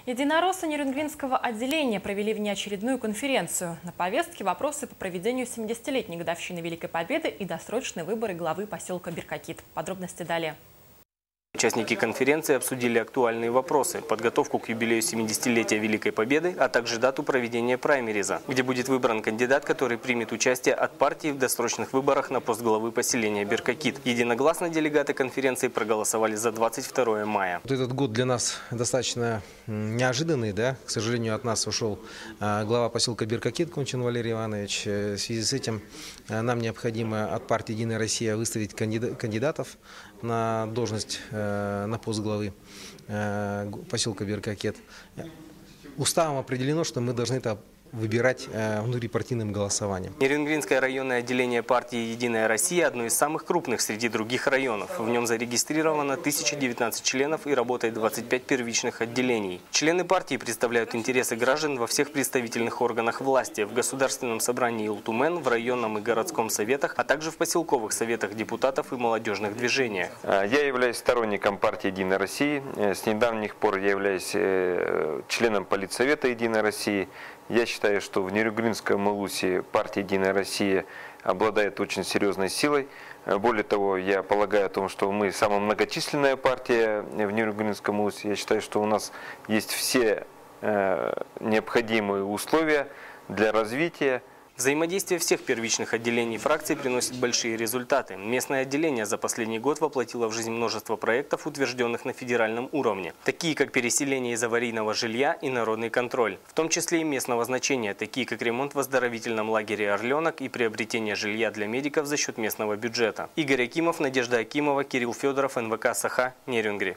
Единороссы Нерюнгринского отделения провели внеочередную конференцию. На повестке вопросы по проведению 70-летней годовщины Великой Победы и досрочные выборы главы поселка Беркакит. Подробности далее. Участники конференции обсудили актуальные вопросы, подготовку к юбилею 70-летия Великой Победы, а также дату проведения праймериза, где будет выбран кандидат, который примет участие от партии в досрочных выборах на пост главы поселения Беркакит. Единогласно делегаты конференции проголосовали за 22 мая. Этот год для нас достаточно неожиданный, да? К сожалению, от нас ушел глава поселка Беркакит Кончин Валерий Иванович. В связи с этим нам необходимо от партии «Единая Россия» выставить кандидатов на должность, на пост главы поселка Беркакит. Уставом определено, что мы должны это выбирать внутрипартийным голосованием. Нерюнгринское районное отделение партии «Единая Россия» одно из самых крупных среди других районов. В нем зарегистрировано 1019 членов и работает 25 первичных отделений. Члены партии представляют интересы граждан во всех представительных органах власти, в Государственном собрании Ултумен, в районном и городском советах, а также в поселковых советах депутатов и молодежных движениях. Я являюсь сторонником партии «Единая Россия». С недавних пор я являюсь членом Политсовета «Единой России». Я считаю, что в Нерюнгринском Улусе партия «Единая Россия» обладает очень серьезной силой. Более того, я полагаю о том, что мы самая многочисленная партия в Нерюнгринском Улусе. Я считаю, что у нас есть все необходимые условия для развития. Взаимодействие всех первичных отделений фракций приносит большие результаты. Местное отделение за последний год воплотило в жизнь множество проектов, утвержденных на федеральном уровне, такие как переселение из аварийного жилья и народный контроль, в том числе и местного значения, такие как ремонт в оздоровительном лагере «Орленок» и приобретение жилья для медиков за счет местного бюджета. Игорь Акимов, Надежда Акимова, Кирилл Федоров, НВК «Саха», Нерюнгри.